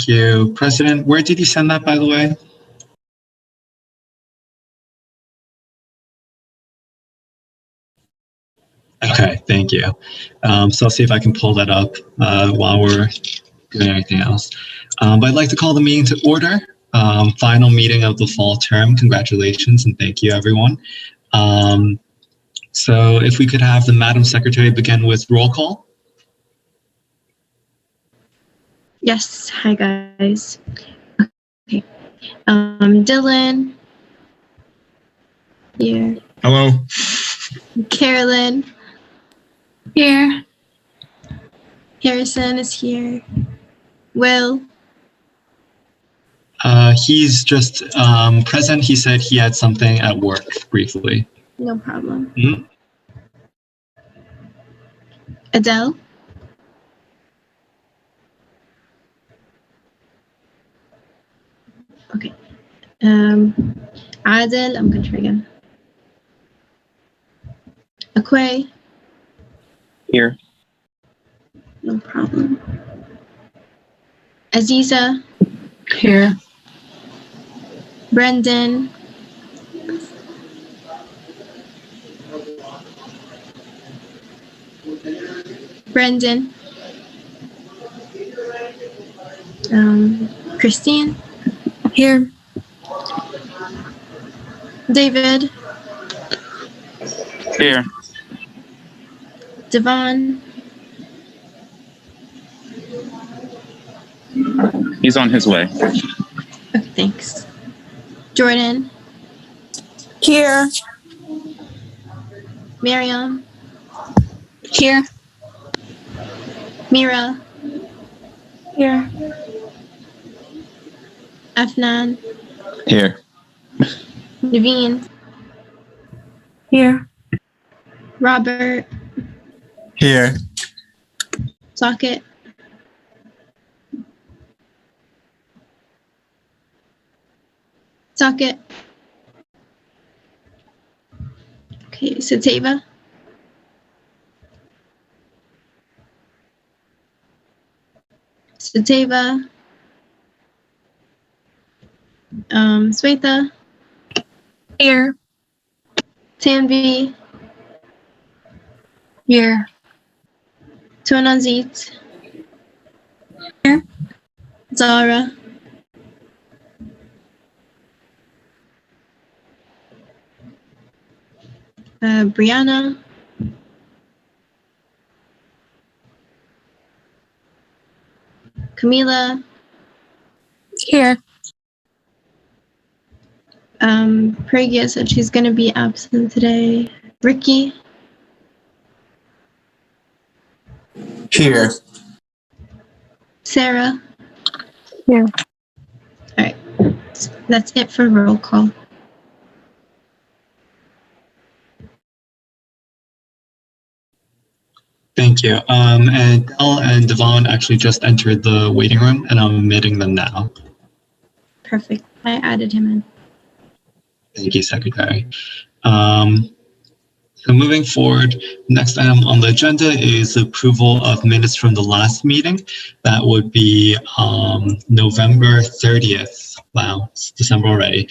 Thank you. President, where did you send that, by the way? Okay, thank you. So I'll see if I can pull that up while we're doing anything else. But I'd like to call the meeting to order. Final meeting of the fall term. Congratulations and thank you, everyone. So if we could have the Madam Secretary begin with roll call. Yes, hi guys. Okay. Dylan. Here. Hello. Carolyn. Here. Harrison is here. Will. He's just present. He said he had something at work briefly. No problem. Mm-hmm. Adele. Okay. Adel, I'm gonna try again. Akwe. Here. No problem. Aziza. Here. Brendan. Brendan. Christine. Here. David. Here. Devon. He's on his way. Okay, thanks. Jordan. Here. Miriam. Here. Mira. Here. Afnan. Here. Naveen. Here. Robert. Here. Socket. Socket. Okay, Sateva. Sateva. Swetha. Here. Tanvi. Here. Tuananzit. Here. Zara. Brianna. Camila. Here. Pragia said she's going to be absent today. Ricky. Here. Sarah. Here. All right. That's it for roll call. Thank you. And Del and Devon actually just entered the waiting room, and I'm admitting them now. Perfect. I added him in. Thank you, Secretary. So moving forward, next item on the agenda is approval of minutes from the last meeting. That would be November 30th. Wow, it's December already.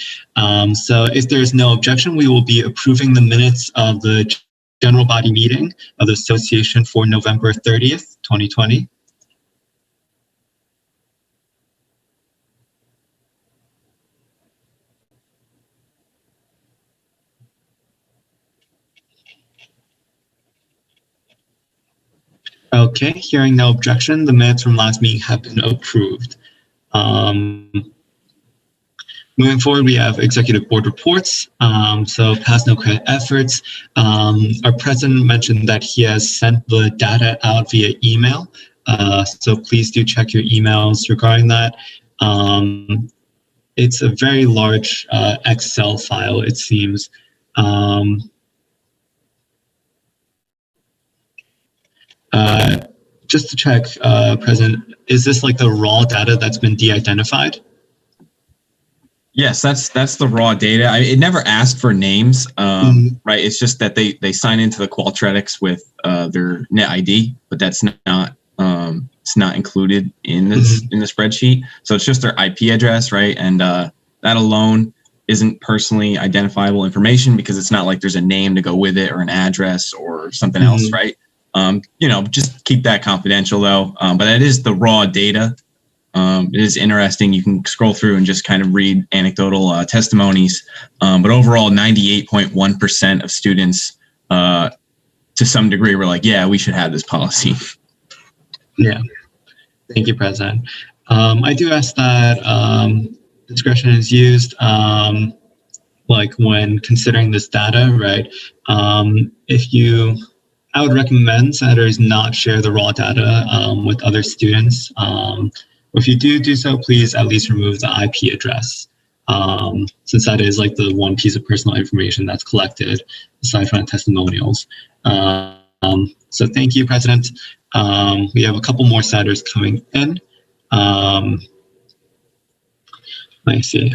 So if there's no objection, we will be approving the minutes of the general body meeting of the association for November 30th, 2020. Okay, hearing no objection, the minutes from last meeting have been approved. Moving forward, we have executive board reports. So past no credit efforts. Our president mentioned that he has sent the data out via email. So please do check your emails regarding that. It's a very large Excel file, it seems. Just to check, President, is this like the raw data that's been de-identified? Yes, that's the raw data. It never asked for names, right? It's just that they sign into the Qualtrics with their net ID, but that's not It's not included in this in the spreadsheet. So it's just their IP address, right? And that alone isn't personally identifiable information because it's not like there's a name to go with it or an address or something else, right? Just keep that confidential though. But it is the raw data. It is interesting. You can scroll through and just kind of read anecdotal testimonies. But overall, 98.1% of students to some degree were like, yeah, we should have this policy. Yeah. Thank you, President. I do ask that discretion is used like when considering this data, right? I would recommend senators not share the raw data with other students. If you do so, please at least remove the IP address, since that is like the one piece of personal information that's collected aside from the testimonials. So thank you, President. We have a couple more senators coming in. Let me see.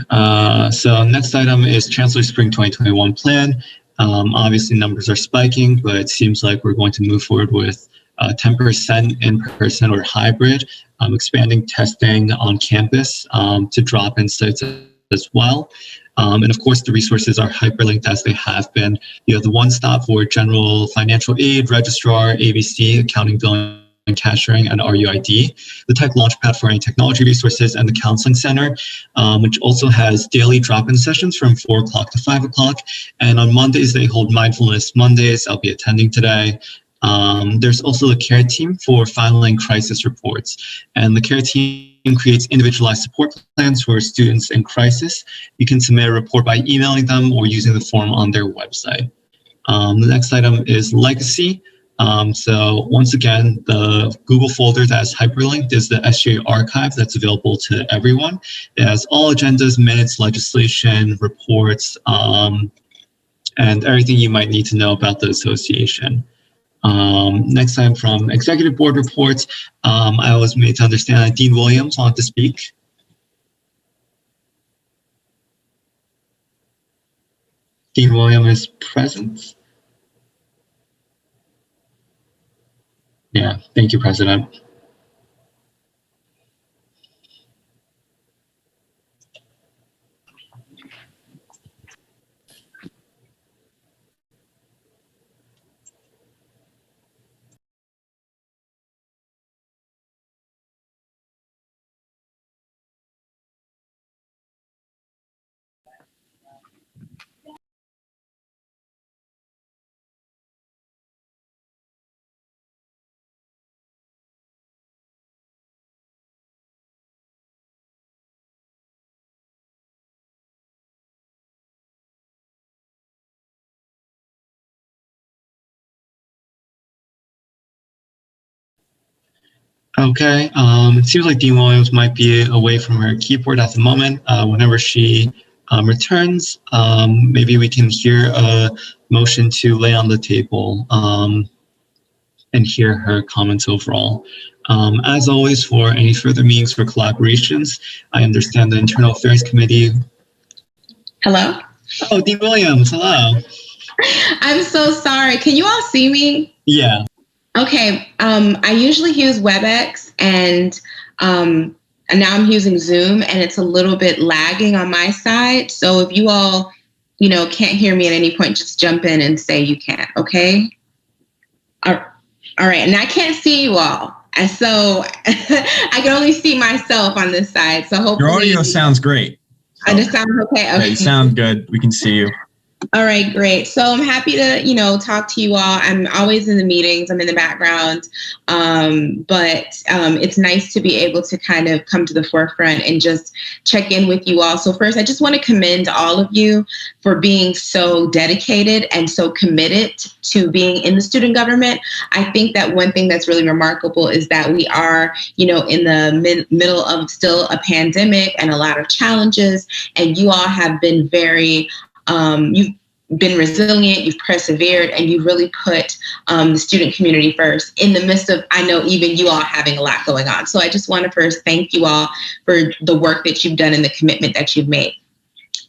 So next item is Chancellor Spring 2021 plan. Obviously numbers are spiking, but it seems like we're going to move forward with 10% in person or hybrid, expanding testing on campus to drop-in sites as well. And of course, the resources are hyperlinked as they have been. You have the one-stop for general financial aid, registrar, ABC, accounting, billing, and cashiering, and RUID, the tech launchpad for any technology resources, and the counseling center, which also has daily drop-in sessions from 4 o'clock to 5 o'clock. And on Mondays, they hold Mindfulness Mondays. I'll be attending today. There's also the care team for filing crisis reports, and the care team creates individualized support plans for students in crisis. You can submit a report by emailing them or using the form on their website. The next item is legacy. So once again, the Google folder that's hyperlinked is the SGA archive that's available to everyone. It has all agendas, minutes, legislation, reports, and everything you might need to know about the association. Next time from executive board reports, I was made to understand that Dean Williams wanted to speak. Dean Williams is present. Yeah, thank you, President. Okay, it seems like Dean Williams might be away from her keyboard at the moment. Whenever she returns, maybe we can hear a motion to lay on the table and hear her comments overall. As always, for any further meetings or collaborations, I understand the Internal Affairs Committee. Hello? Oh, Dean Williams, hello. I'm so sorry. Can you all see me? Yeah. Okay, I usually use WebEx and now I'm using Zoom and it's a little bit lagging on my side. So if you all, can't hear me at any point, just jump in and say you can't, okay? All right, and I can't see you all. And so I can only see myself on this side. So hopefully— Your audio sounds great. I just sound okay? Yeah, you sound good. We can see you. All right, great. So I'm happy to, talk to you all. I'm always in the meetings. I'm in the background. But it's nice to be able to kind of come to the forefront and just check in with you all. So first, I just want to commend all of you for being so dedicated and so committed to being in the student government. I think that one thing that's really remarkable is that we are, in the middle of still a pandemic and a lot of challenges, and you all have been very you've been resilient, you've persevered, and you really put the student community first in the midst of, I know, even you all having a lot going on. So I just want to first thank you all for the work that you've done and the commitment that you've made.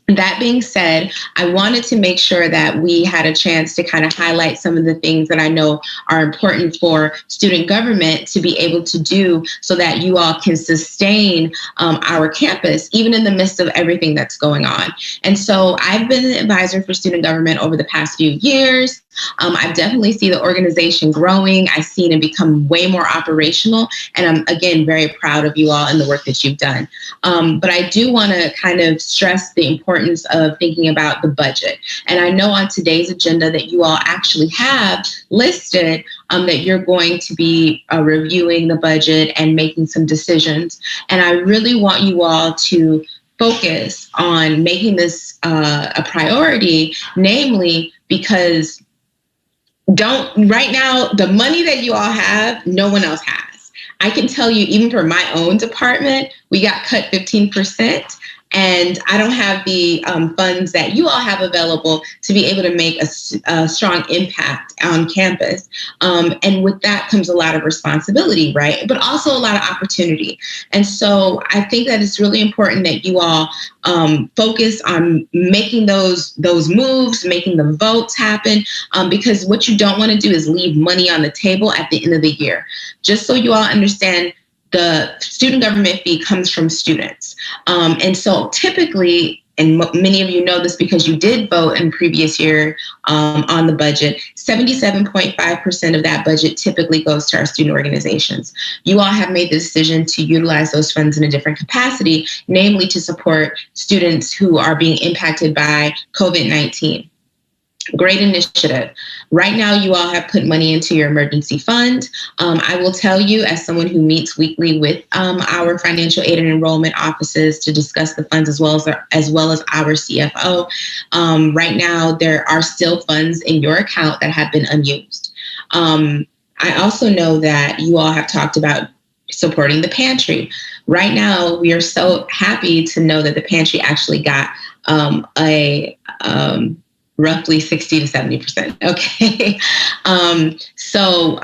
That being said, I wanted to make sure that we had a chance to kind of highlight some of the things that I know are important for student government to be able to do so that you all can sustain our campus, even in the midst of everything that's going on. And so I've been an advisor for student government over the past few years. I've definitely seen the organization growing. I've seen it become way more operational. And I'm, again, very proud of you all and the work that you've done. But I do want to kind of stress the importance of thinking about the budget. And I know on today's agenda that you all actually have listed that you're going to be reviewing the budget and making some decisions. And I really want you all to focus on making this a priority, namely because right now, the money that you all have, no one else has. I can tell you, even for my own department, we got cut 15%. And I don't have the funds that you all have available to be able to make a strong impact on campus. And with that comes a lot of responsibility, right? But also a lot of opportunity. And so I think that it's really important that you all focus on making those moves, making the votes happen, because what you don't want to do is leave money on the table at the end of the year. Just so you all understand, the student government fee comes from students. And so typically, and many of you know this because you did vote in previous year on the budget, 77.5% of that budget typically goes to our student organizations. You all have made the decision to utilize those funds in a different capacity, namely to support students who are being impacted by COVID-19. Great initiative. Right now, you all have put money into your emergency fund. I will tell you, as someone who meets weekly with our financial aid and enrollment offices to discuss the funds as well as our CFO, right now there are still funds in your account that have been unused. I also know that you all have talked about supporting the pantry. Right now, we are so happy to know that the pantry actually got roughly 60 to 70%. Okay. So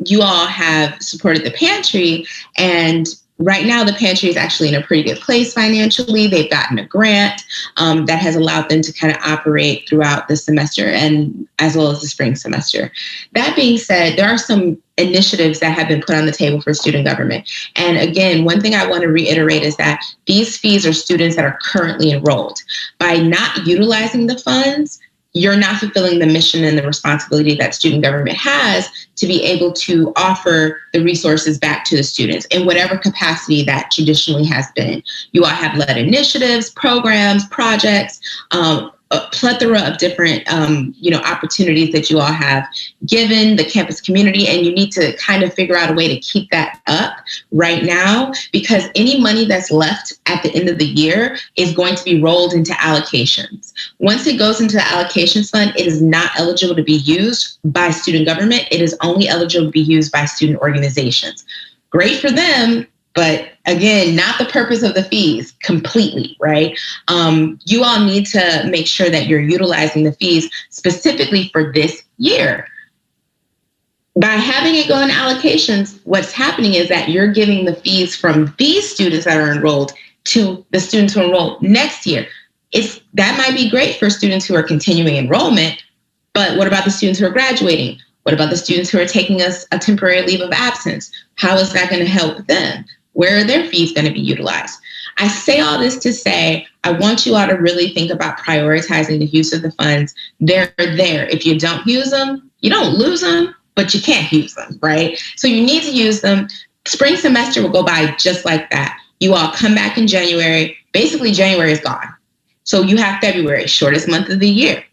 you all have supported the pantry, and right now the pantry is actually in a pretty good place financially. They've gotten a grant that has allowed them to kind of operate throughout the semester and as well as the spring semester. That being said, there are some initiatives that have been put on the table for student government. And again, one thing I want to reiterate is that these fees are students that are currently enrolled. By not utilizing the funds, you're not fulfilling the mission and the responsibility that student government has to be able to offer the resources back to the students in whatever capacity that traditionally has been. You all have led initiatives, programs, projects, a plethora of different opportunities that you all have given the campus community, and you need to kind of figure out a way to keep that up right now, because any money that's left at the end of the year is going to be rolled into allocations. Once it goes into the allocations fund, it is not eligible to be used by student government. It is only eligible to be used by student organizations. Great for them, but again, not the purpose of the fees completely, right? You all need to make sure that you're utilizing the fees specifically for this year. By having it go in allocations, what's happening is that you're giving the fees from these students that are enrolled to the students who enroll next year. That might be great for students who are continuing enrollment, but what about the students who are graduating? What about the students who are taking a temporary leave of absence? How is that going to help them? Where are their fees going to be utilized? I say all this to say, I want you all to really think about prioritizing the use of the funds. They're there. If you don't use them, you don't lose them, but you can't use them, right? So you need to use them. Spring semester will go by just like that. You all come back in January. Basically, January is gone. So you have February, shortest month of the year.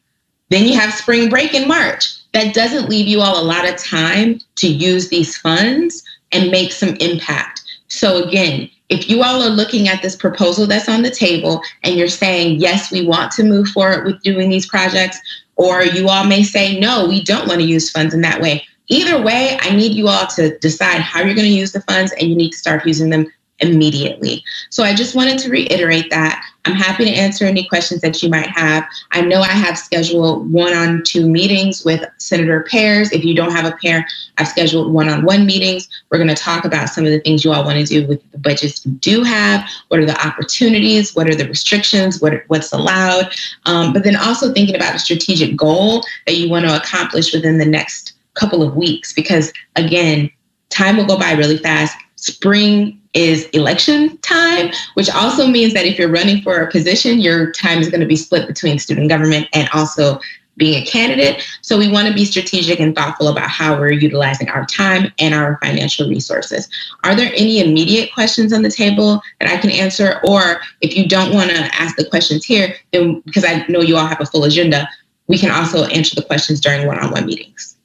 Then you have spring break in March. That doesn't leave you all a lot of time to use these funds and make some impact. So again, if you all are looking at this proposal that's on the table and you're saying, yes, we want to move forward with doing these projects, or you all may say, no, we don't want to use funds in that way. Either way, I need you all to decide how you're going to use the funds, and you need to start using them immediately. So I just wanted to reiterate that. I'm happy to answer any questions that you might have. I know I have scheduled 1-on-2 meetings with Senator Pears. If you don't have a pair, I've scheduled 1-on-1 meetings. We're going to talk about some of the things you all want to do with the budgets you do have. What are the opportunities? What are the restrictions? What's allowed? But then also thinking about a strategic goal that you want to accomplish within the next couple of weeks, because again, time will go by really fast. Spring is election time, which also means that if you're running for a position, your time is going to be split between student government and also being a candidate. So we want to be strategic and thoughtful about how we're utilizing our time and our financial resources. Are there any immediate questions on the table that I can answer? Or if you don't want to ask the questions here, then because I know you all have a full agenda, we can also answer the questions during 1-on-1 meetings.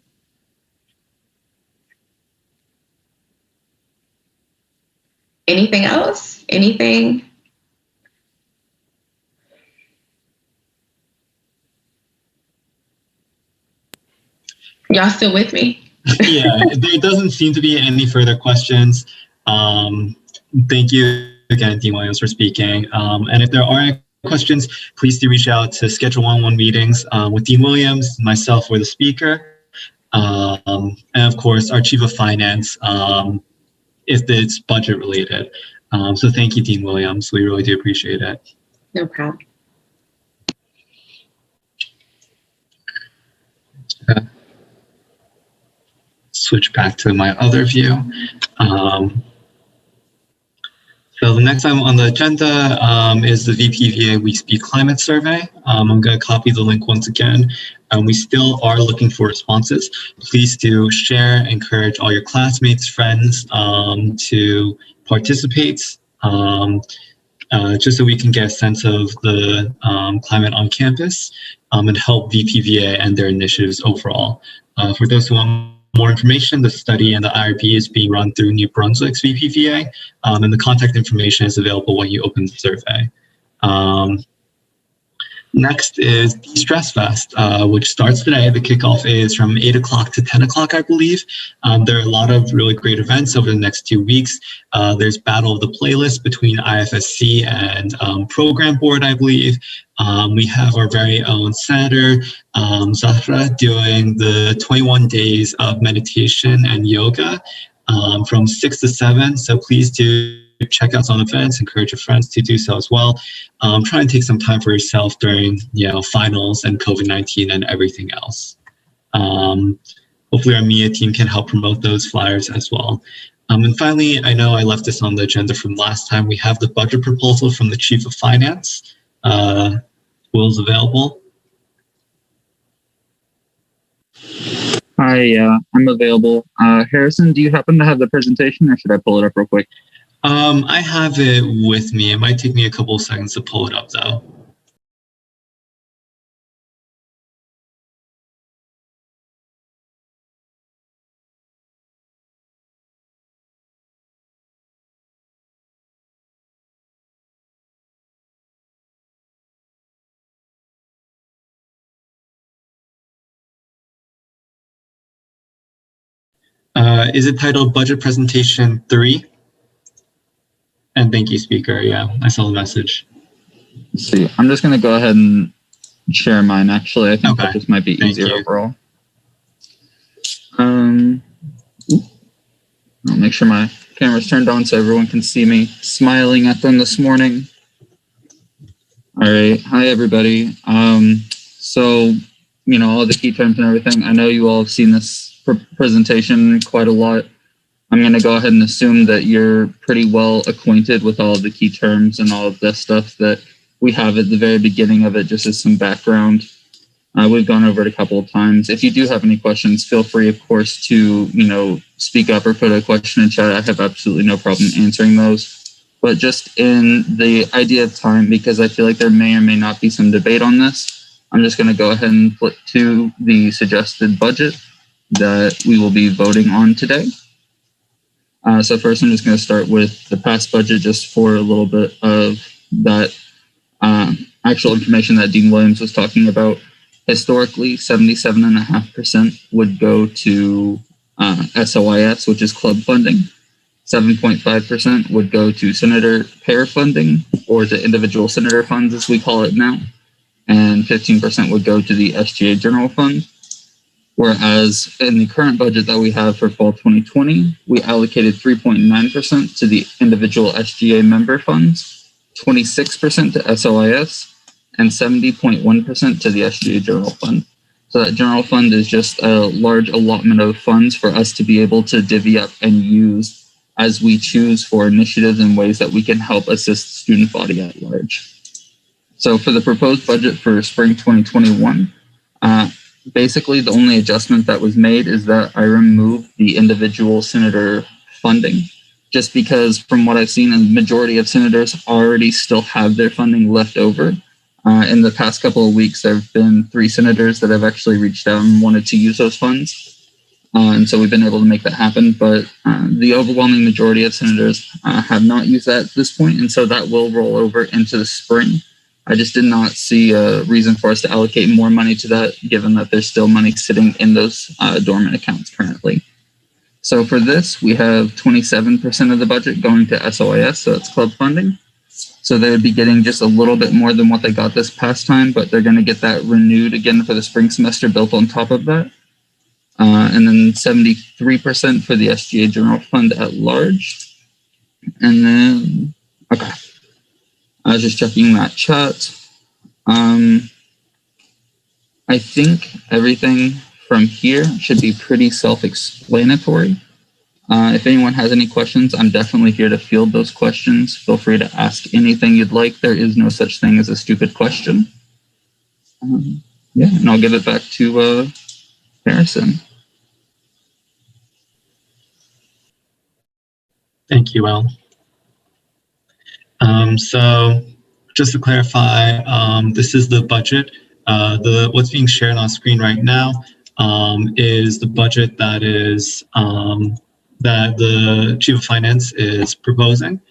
Anything else? Anything? Y'all still with me? Yeah, there doesn't seem to be any further questions. Thank you again, Dean Williams, for speaking. And if there are any questions, please do reach out to schedule 1-on-1 meetings with Dean Williams, myself, or the speaker. And of course, our Chief of Finance, if it's budget related. So thank you, Dean Williams. We really do appreciate it. No problem. Okay. Switch back to my other view. So the next item on the agenda is the VPVA We Speak Climate Survey. I'm going to copy the link once again. We still are looking for responses. Please do share, encourage all your classmates, friends to participate, just so we can get a sense of the climate on campus and help VPVA and their initiatives overall. For those who want more information, the study and the IRB is being run through New Brunswick's VPVA, and the contact information is available when you open the survey. Next is the Stress Fest, which starts today. The kickoff is from 8 o'clock to 10 o'clock, I believe. There are a lot of really great events over the next 2 weeks. There's Battle of the Playlist between IFSC and Program Board, I believe. We have our very own Senator Zahra doing the 21 days of meditation and yoga from 6 to 7. So please do check out some events, encourage your friends to do so as well. Try and take some time for yourself during, finals and COVID-19 and everything else. Hopefully our media team can help promote those flyers as well. And finally, I know I left this on the agenda from last time. We have the budget proposal from the Chief of Finance. Will's available. Hi, I'm available. Harrison, do you happen to have the presentation, or should I pull it up real quick? I have it with me. It might take me a couple of seconds to pull it up, though. Is it titled Budget Presentation 3? And thank you, speaker. Yeah, I saw the message. Let's see. I'm just going to go ahead and share mine, actually. I think that just might be easier overall. I'll make sure my camera's turned on so everyone can see me smiling at them this morning. All right. Hi, everybody. So, all the key terms and everything. I know you all have seen this presentation quite a lot. I'm going to go ahead and assume that you're pretty well acquainted with all of the key terms and all of the stuff that we have at the very beginning of it, just as some background. We've gone over it a couple of times. If you do have any questions, feel free, of course, to, speak up or put a question in chat. I have absolutely no problem answering those. But just in the idea of time, because I feel like there may or may not be some debate on this, I'm just going to go ahead and flip to the suggested budget that we will be voting on today. So first, I'm just going to start with the past budget, just for a little bit of that actual information that Dean Williams was talking about. Historically, 77.5% would go to SOIS, which is club funding. 7.5% would go to senator pair funding, or to individual senator funds as we call it now, and 15% would go to the SGA general fund. Whereas in the current budget that we have for fall 2020, we allocated 3.9% to the individual SGA member funds, 26% to SOIS, and 70.1% to the SGA general fund. So that general fund is just a large allotment of funds for us to be able to divvy up and use as we choose for initiatives and ways that we can help assist the student body at large. So for the proposed budget for spring 2021, basically the only adjustment that was made is that I removed the individual senator funding, just because from what I've seen, the majority of senators already still have their funding left over. In the past couple of weeks, there have been 3 senators that have actually reached out and wanted to use those funds. And so we've been able to make that happen, but the overwhelming majority of senators have not used that at this point, and so that will roll over into the spring. I just did not see a reason for us to allocate more money to that, given that there's still money sitting in those dormant accounts currently. So for this, we have 27% of the budget going to SOIS, so it's club funding. So they would be getting just a little bit more than what they got this past time, but they're going to get that renewed again for the spring semester built on top of that. And then 73% for the SGA general fund at large. And then, okay. I was just checking that chat. I think everything from here should be pretty self-explanatory. If anyone has any questions, I'm definitely here to field those questions. Feel free to ask anything you'd like. There is no such thing as a stupid question. Yeah, and I'll give it back to Harrison. Thank you, Al. So just to clarify, this is the budget. What's being shared on screen right now is the budget that is that the Chief of Finance is proposing,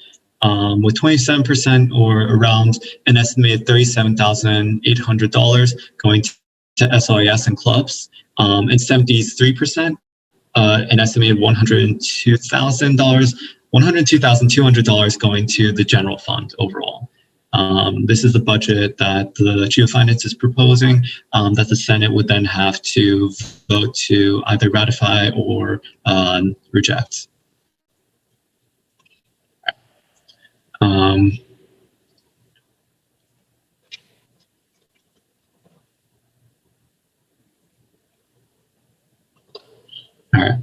with 27% or around an estimated $37,800 going to SOIS and clubs, and 73%, an estimated $102,200 going to the general fund overall. This is the budget that the Chief of Finance is proposing, that the Senate would then have to vote to either ratify or reject. All right,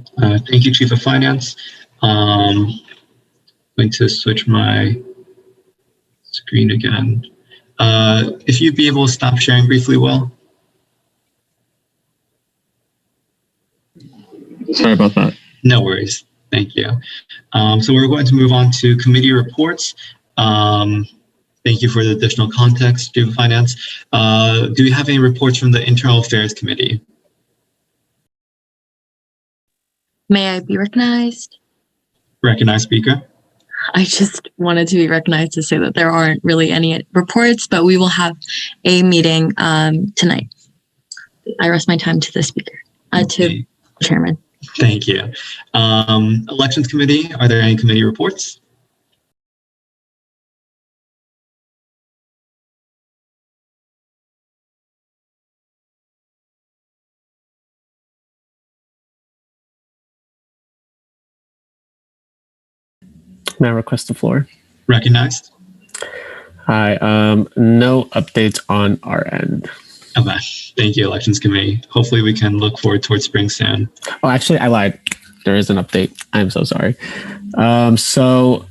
thank you, Chief of Finance. I'm going to switch my screen again. If you'd be able to stop sharing briefly, Will. Sorry about that. No worries. Thank you. So we're going to move on to committee reports. Thank you for the additional context, Chief of Finance. Do we have any reports from the Internal Affairs Committee? May I be recognized? Recognized speaker. I just wanted to be recognized to say that there aren't really any reports, but we will have a meeting tonight. I rest my time to the speaker, to the chairman. Thank you. Elections Committee, are there any committee reports? May I request the floor? Recognized. Hi, no updates on our end. Okay, thank you, Elections Committee. Hopefully we can look forward towards spring soon. Oh, actually, I lied. There is an update. I'm so sorry. So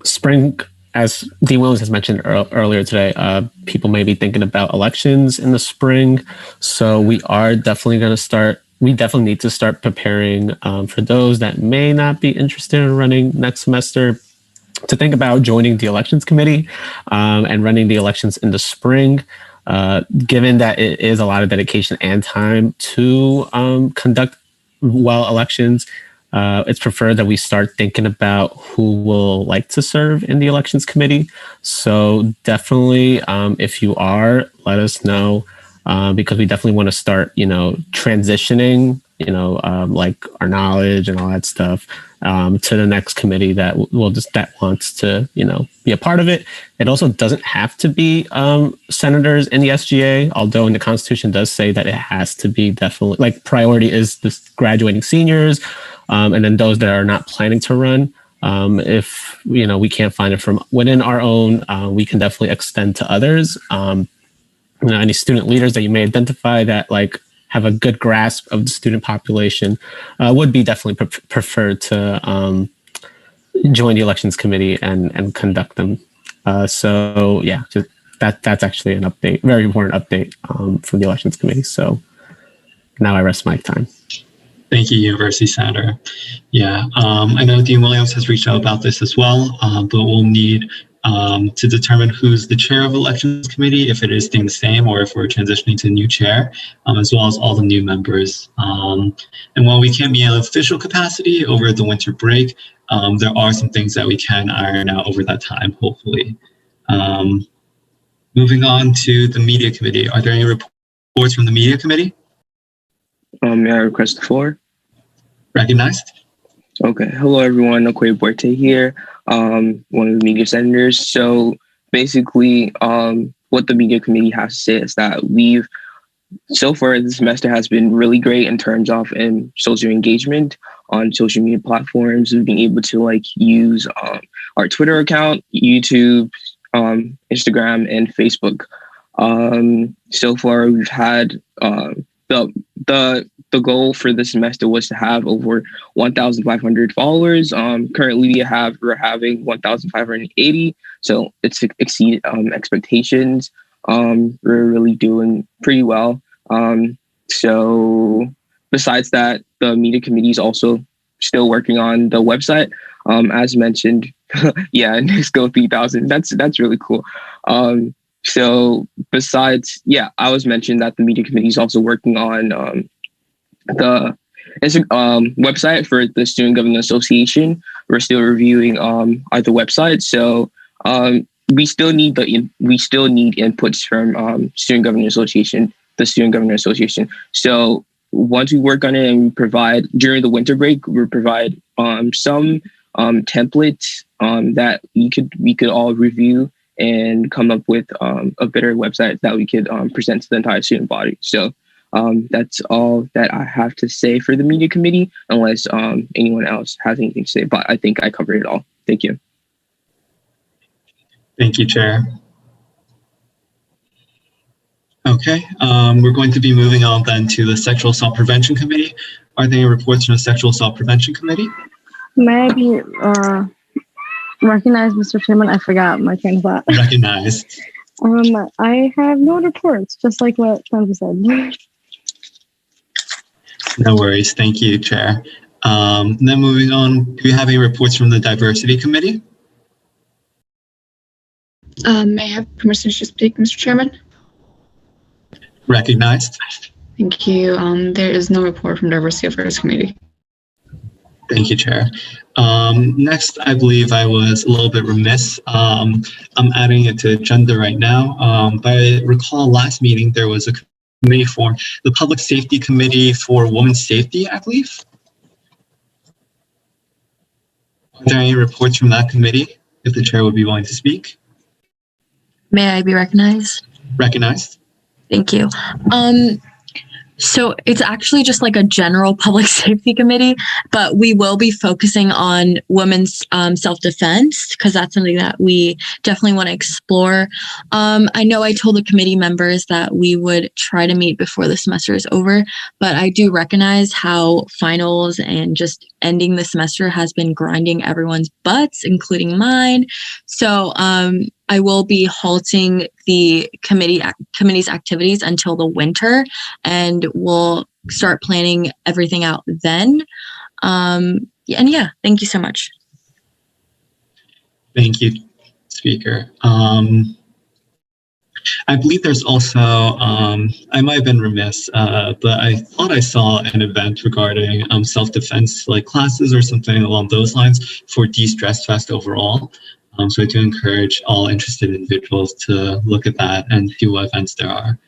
spring, as Dean Williams has mentioned earlier today, people may be thinking about elections in the spring. So we are definitely going to start. We definitely need to start preparing for those that may not be interested in running next semester to think about joining the elections committee and running the elections in the spring, given that it is a lot of dedication and time to conduct well elections. It's preferred that we start thinking about who will like to serve in the elections committee. So definitely, if you are, let us know. Because we definitely want to start, transitioning like our knowledge and all that stuff, to the next committee that wants to, be a part of it. It also doesn't have to be senators in the SGA, although in the Constitution does say that it has to be definitely, like, priority is the graduating seniors, and then those that are not planning to run. If we can't find it from within our own, we can definitely extend to others. Any student leaders that you may identify that like have a good grasp of the student population would be definitely preferred to join the elections committee and conduct them. So yeah, just that's actually an update, very important update from the elections committee. So now I rest my time. Thank you, University Senator. Yeah, I know Dean Williams has reached out about this as well, but we'll need to determine who's the chair of elections committee, if it is staying the same or if we're transitioning to a new chair, as well as all the new members. And while we can't be in an official capacity over the winter break, there are some things that we can iron out over that time, hopefully. Moving on to the media committee. Are there any reports from the media committee? May I request the floor? Recognized. Okay. Hello, everyone. Okoye Buerte here, one of the media senators. So basically, what the media committee has to say is that so far this semester has been really great in terms of social engagement on social media platforms. We've been able to use our Twitter account, YouTube, Instagram, and Facebook. So far, we've had the goal for this semester was to have over 1,500 followers. Currently, we're having 1,580, so it's exceeded expectations. We're really doing pretty well. So besides that, the media committee is also still working on the website. As mentioned, yeah, next go 3,000. That's really cool. So besides, I was mentioned that the media committee is also working on the website for the Student Government Association. We're still reviewing the website. So we still need inputs from Student Government Association, the Student Government Association. So once we work on it and we provide during the winter break, we'll provide some templates that we could all review and come up with a better website that we could present to the entire student body. So that's all that I have to say for the media committee, unless anyone else has anything to say, but I think I covered it all. Thank you. Thank you, Chair. Okay, we're going to be moving on then to the Sexual Assault Prevention Committee. Are there any reports from the Sexual Assault Prevention Committee? May I be recognized, Mr. Chairman? I forgot my train of thought. Recognized. I have no reports, just like what Sandra said. No worries. Thank you, Chair. Then moving on, do we have any reports from the Diversity Committee? May I have permission to speak, Mr. Chairman? Recognized. Thank you. There is no report from Diversity Affairs Committee. Thank you, Chair. Next, I believe I was a little bit remiss. I'm adding it to agenda right now. But I recall last meeting, there was a committee formed, the Public Safety Committee for Women's Safety, I believe. Are there any reports from that committee, if the chair would be willing to speak? May I be recognized? Recognized. Thank you. So it's actually just like a general public safety committee, but we will be focusing on women's self-defense because that's something that we definitely want to explore. I know I told the committee members that we would try to meet before the semester is over, but I do recognize how finals and just ending the semester has been grinding everyone's butts, including mine. So I will be halting the committee's activities until the winter, and we'll start planning everything out then. And yeah, thank you so much. Thank you, Speaker. I believe there's also, I might have been remiss, but I thought I saw an event regarding self-defense like classes or something along those lines for De-Stress Fest overall. So I do encourage all interested individuals to look at that and see what events there are.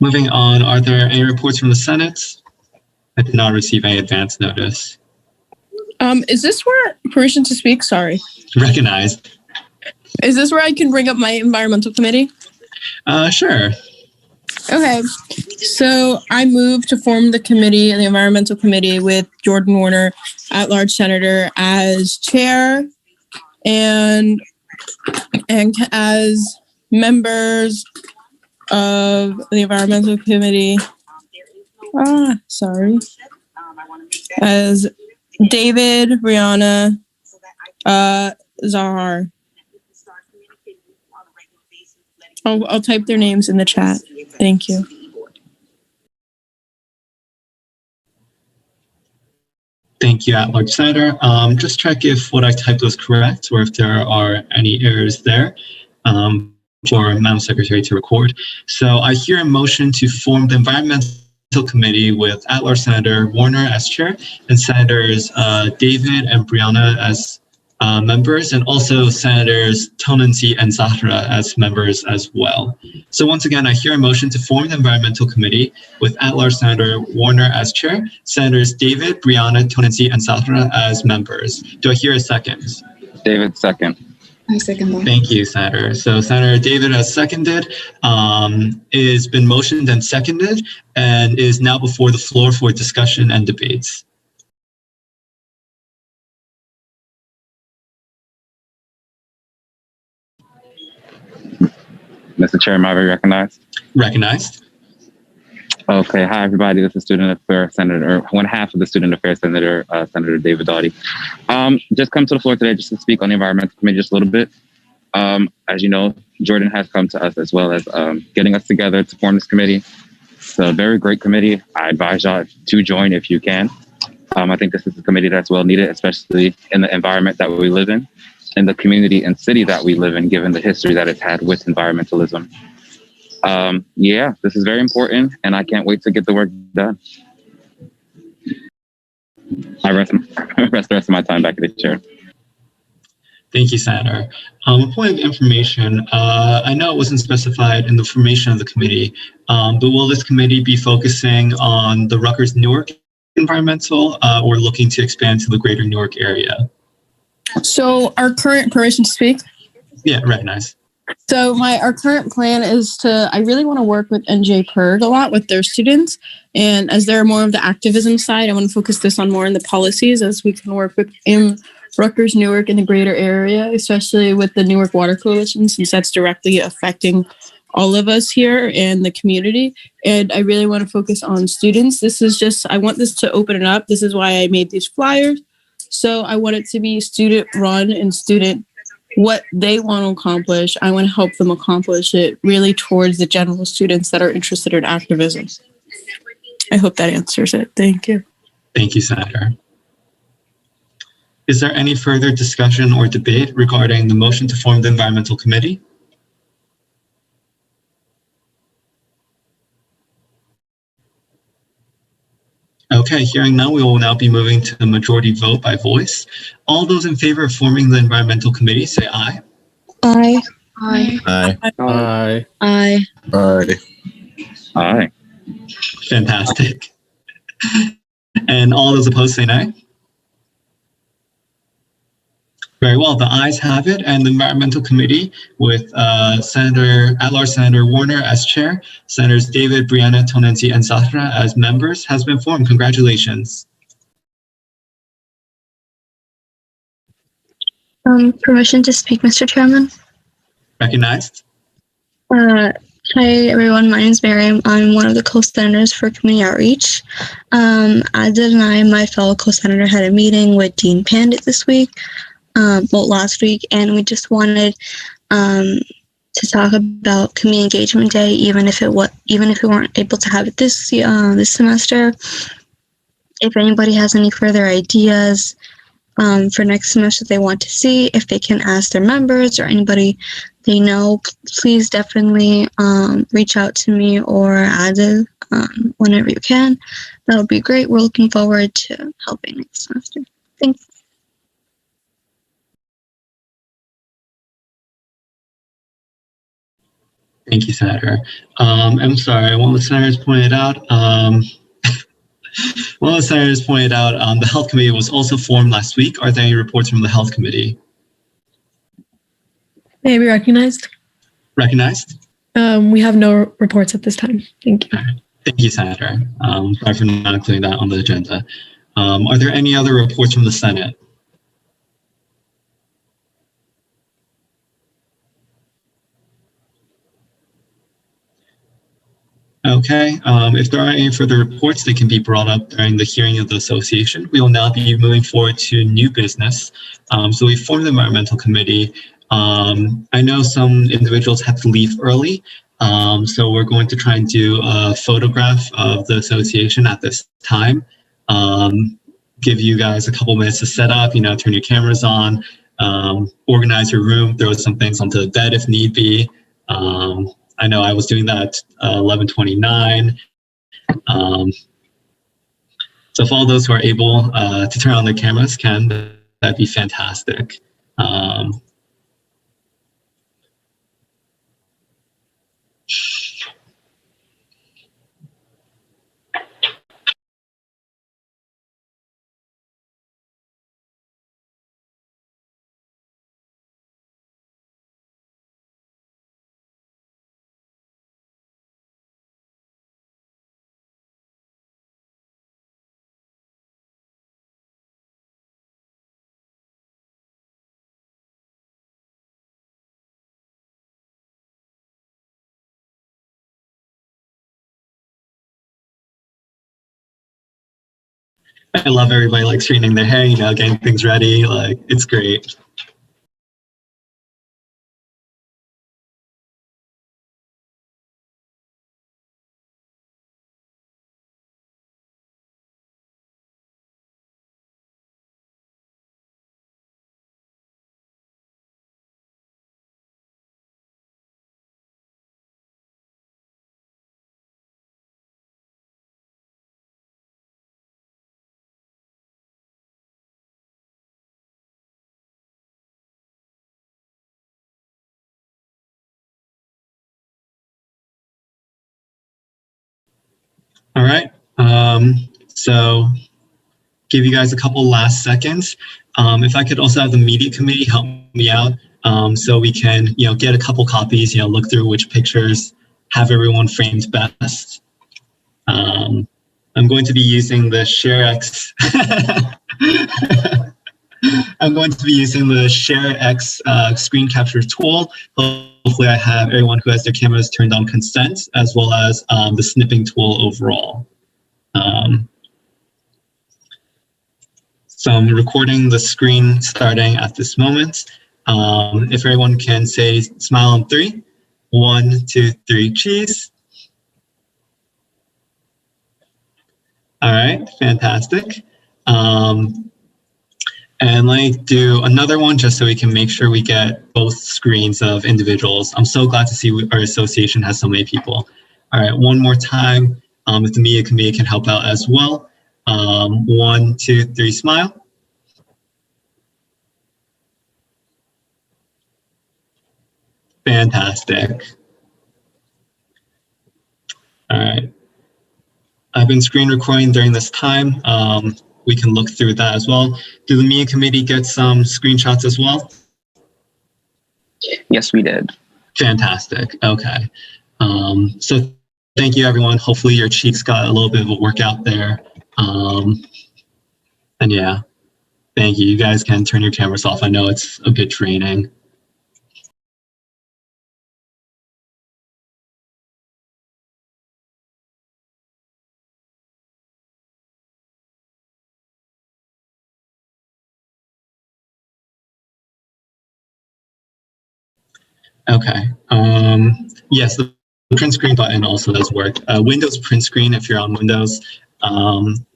Moving on, are there any reports from the Senate? I did not receive any advance notice. Is this where permission to speak? Sorry. Recognized. Is this where I can bring up my environmental committee? Sure. Okay. So I move to form the committee, the environmental committee, with Jordan Warner, at-large senator, as chair, and as members of the environmental committee. As David, Brianna, Zahar. I'll type their names in the chat. Thank you. Thank you, at-large senator. Just check if what I typed was correct or if there are any errors there for Madam Secretary to record. So I hear a motion to form the environmental committee with at-large Senator Warner as chair and Senators David and Brianna as members, and also Senators Tonancy and Zahra as members as well. So once again, I hear a motion to form the environmental committee with at-large Senator Warner as chair, Senators David, Brianna, Tonancy, and Zahra as members. Do I hear a second? David, second. I second that. Thank you, Senator. So Senator David has seconded, is been motioned and seconded, and is now before the floor for discussion and debates. Mr. Chair, may I be recognized? Recognized. Okay. Hi, everybody. This is Student Affairs Senator, one half of the Student Affairs Senator, Senator David Doughty. Just come to the floor today just to speak on the Environmental Committee just a little bit. As you know, Jordan has come to us as well as getting us together to form this committee. It's a very great committee. I advise y'all to join if you can. I think this is a committee that's well needed, especially in the environment that we live in the community and city that we live in, given the history that it's had with environmentalism. Yeah, this is very important, and I can't wait to get the work done. I rest the rest of my time back at the chair. Thank you, Senator. A point of information, I know it wasn't specified in the formation of the committee, but will this committee be focusing on the Rutgers Newark environmental or looking to expand to the greater Newark area? So our current permission to speak? Yeah, recognize. So our current plan is I really want to work with NJ-PIRG a lot with their students. And as they're more of the activism side, I want to focus this on more in the policies as we can work with Rutgers Newark in the greater area, especially with the Newark Water Coalition, since that's directly affecting all of us here in the community. And I really want to focus on students. I want this to open it up. This is why I made these flyers. So I want it to be student run and student what they want to accomplish. I want to help them accomplish it really towards the general students that are interested in activism. I hope that answers it. Thank you. Thank you, Senator. Is there any further discussion or debate regarding the motion to form the environmental committee? Okay, hearing none, we will now be moving to the majority vote by voice. All those in favor of forming the environmental committee, say aye. Aye. Aye. Aye. Aye. Aye. Aye. Aye. Fantastic. And all those opposed say nay. Very well, the ayes have it, and the environmental committee with at-large Senator Warner as chair, Senators David, Brianna, Tonancy, and Zahra as members has been formed. Congratulations. Permission to speak, Mr. Chairman. Recognized. Hi, everyone. My name is Miriam. I'm one of the co-senators for community outreach. Adil and I, my fellow co-senator, had a meeting with Dean Pandit this week. Last week, and we just wanted to talk about Community Engagement Day, even if we weren't able to have it this semester. If anybody has any further ideas for next semester they want to see, if they can ask their members or anybody they know, please definitely reach out to me or Adil whenever you can. That would be great. We're looking forward to helping next semester. Thanks. Thank you, Senator. I'm sorry, one of the senators pointed out, the Health Committee was also formed last week. Are there any reports from the Health Committee? May I be recognized? Recognized? We have no reports at this time. Thank you. Thank you, Senator. Sorry for not including that on the agenda. Are there any other reports from the Senate? Okay, if there are any further reports, they can be brought up during the hearing of the association. We will now be moving forward to new business. So we formed the environmental committee. I know some individuals have to leave early, so we're going to try and do a photograph of the association at this time. Give you guys a couple minutes to set up, turn your cameras on, organize your room, throw some things onto the bed if need be. I know I was doing that at 11:29. So for all those who are able to turn on their cameras can, that'd be fantastic. I love everybody like straightening their hair, getting things ready. Like, it's great. All right, so give you guys a couple last seconds. If I could also have the media committee help me out, so we can, get a couple copies, look through which pictures have everyone framed best. I'm going to be using the ShareX. I'm going to be using the ShareX screen capture tool. Hopefully I have everyone who has their cameras turned on consent, as well as the snipping tool overall. So I'm recording the screen starting at this moment. If everyone can say smile on 3. 1, 2, 3, cheese. All right, fantastic. And let me do another one just so we can make sure we get both screens of individuals. I'm so glad to see our association has so many people. All right, one more time. If the media committee can help out as well. 1, 2, 3, smile. Fantastic. All right. I've been screen recording during this time. We can look through that as well. Did the media committee get some screenshots as well? Yes, we did. Fantastic. Okay. So thank you, everyone. Hopefully your cheeks got a little bit of a workout there. And yeah, thank you. You guys can turn your cameras off. I know it's a bit draining. Okay. Yes, the print screen button also does work. Windows print screen, if you're on Windows.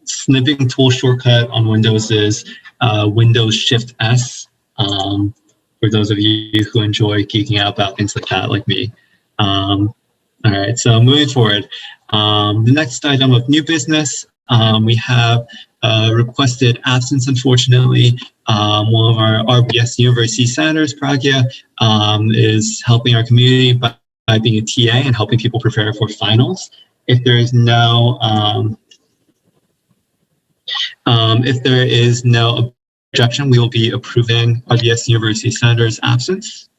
Snipping tool shortcut on Windows is Windows Shift S. For those of you who enjoy geeking out about things like that, like me. All right, so moving forward. The next item of new business, we have requested absence, unfortunately. One of our RBS University senators, Pragya, is helping our community by by being a TA and helping people prepare for finals. If there is no objection, we will be approving RBS University Senator's absence.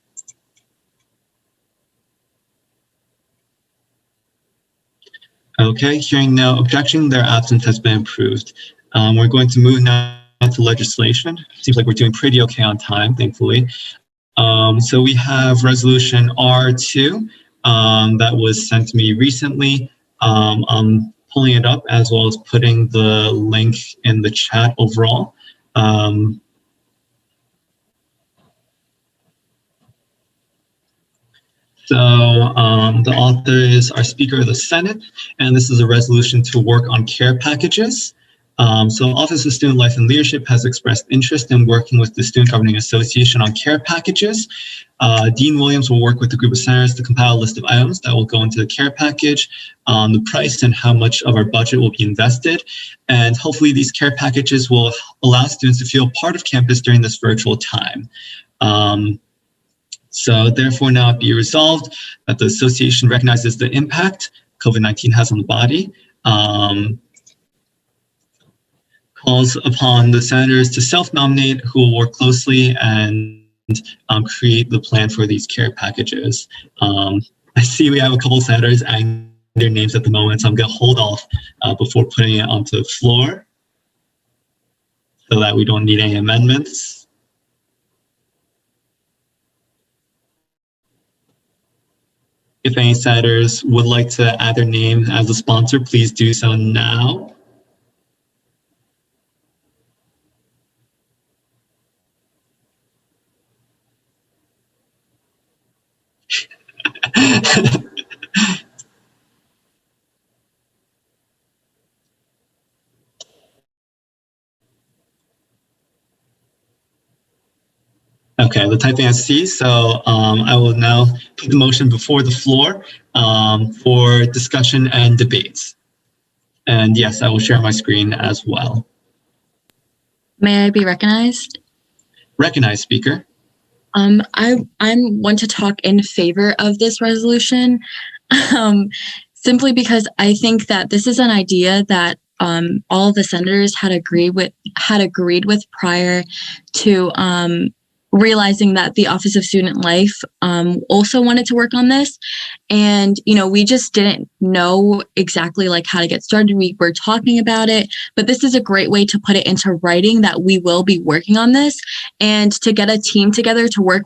Okay, hearing no objection, their absence has been approved. We're going to move now to legislation. Seems like we're doing pretty okay on time, thankfully. So we have resolution R2 that was sent to me recently. I'm pulling it up as well as putting the link in the chat overall. The author is our Speaker of the Senate, and this is a resolution to work on care packages. Office of Student Life and Leadership has expressed interest in working with the Student Governing Association on care packages. Dean Williams will work with the group of senators to compile a list of items that will go into the care package, the price and how much of our budget will be invested. And hopefully these care packages will allow students to feel part of campus during this virtual time. So therefore now it be resolved that the association recognizes the impact COVID-19 has on the body, calls upon the senators to self-nominate who will work closely and create the plan for these care packages. I see we have a couple of senators adding their names at the moment, so I'm going to hold off before putting it onto the floor so that we don't need any amendments. If any senators would like to add their name as a sponsor, please do so now. Okay, the typing I see. So I will now put the motion before the floor for discussion and debates. And yes, I will share my screen as well. May I be recognized? Recognized, speaker. I want to talk in favor of this resolution, simply because I think that this is an idea that all of the senators had agreed with prior to realizing that the Office of Student Life also wanted to work on this. And, we just didn't know exactly like how to get started. We were talking about it, but this is a great way to put it into writing that we will be working on this and to get a team together to work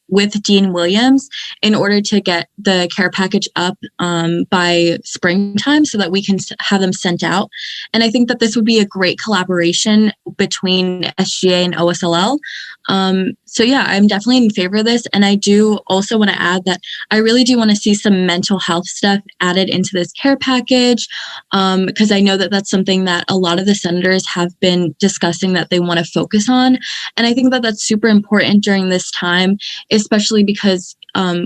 with Dean Williams in order to get the care package up by springtime so that we can have them sent out. And I think that this would be a great collaboration between SGA and OSLL. So yeah, I'm definitely in favor of this. And I do also want to add that I really do want to see some mental health stuff added into this care package, because I know that that's something that a lot of the senators have been discussing that they want to focus on. And I think that that's super important during this time, especially because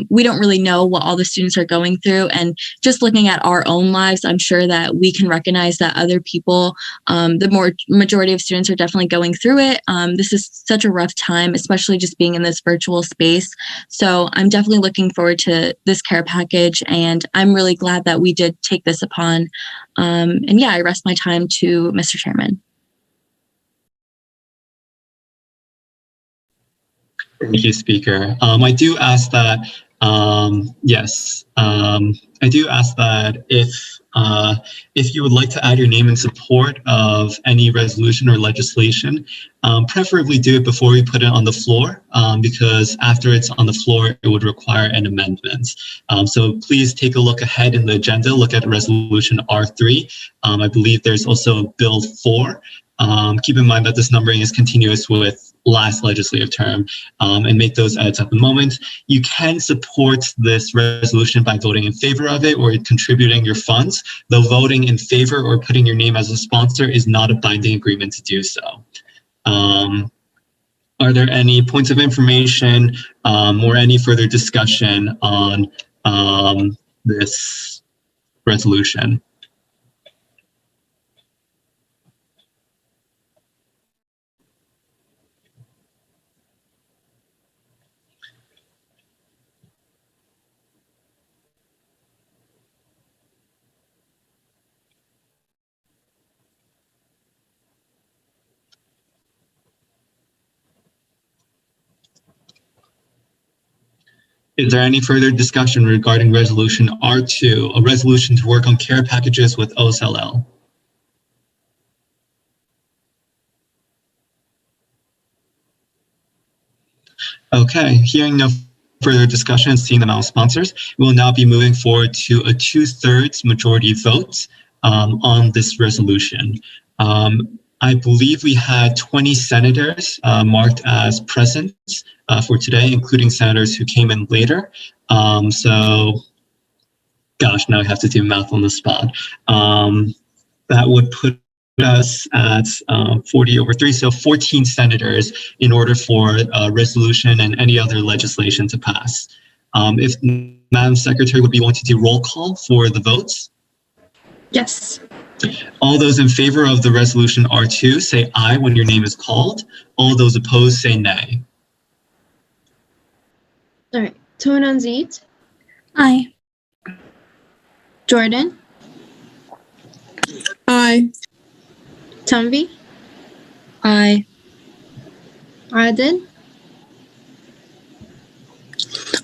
we don't really know what all the students are going through. And just looking at our own lives, I'm sure that we can recognize that other people, the majority of students are definitely going through it. This is such a rough time, especially just being in this virtual space. So I'm definitely looking forward to this care package. And I'm really glad that we did take this upon. And yeah, I rest my time to Mr. Chairman. Thank you, Speaker. I do ask that, I do ask that if you would like to add your name in support of any resolution or legislation, preferably do it before we put it on the floor, because after it's on the floor, it would require an amendment. So please take a look ahead in the agenda, look at resolution R3. I believe there's also Bill 4. Keep in mind that this numbering is continuous with last legislative term, and make those edits at the moment. You can support this resolution by voting in favor of it or contributing your funds, though voting in favor or putting your name as a sponsor is not a binding agreement to do so. Are there any points of information or any further discussion on this resolution? Is there any further discussion regarding Resolution R2, a resolution to work on care packages with OSLL? Okay, hearing no further discussion and seeing the amount of sponsors, we will now be moving forward to a 2/3 majority vote on this resolution. I believe we had 20 senators marked as present for today, including senators who came in later. So, gosh, now I have to do math on the spot. That would put us at 40/3, so 14 senators in order for a resolution and any other legislation to pass. If Madam Secretary would be willing to do roll call for the votes. Yes. All those in favor of the resolution R2 say aye when your name is called. All those opposed say nay. All right. Tonan Zeet. Aye. Jordan. Aye. Tanvi. Aye. Adil.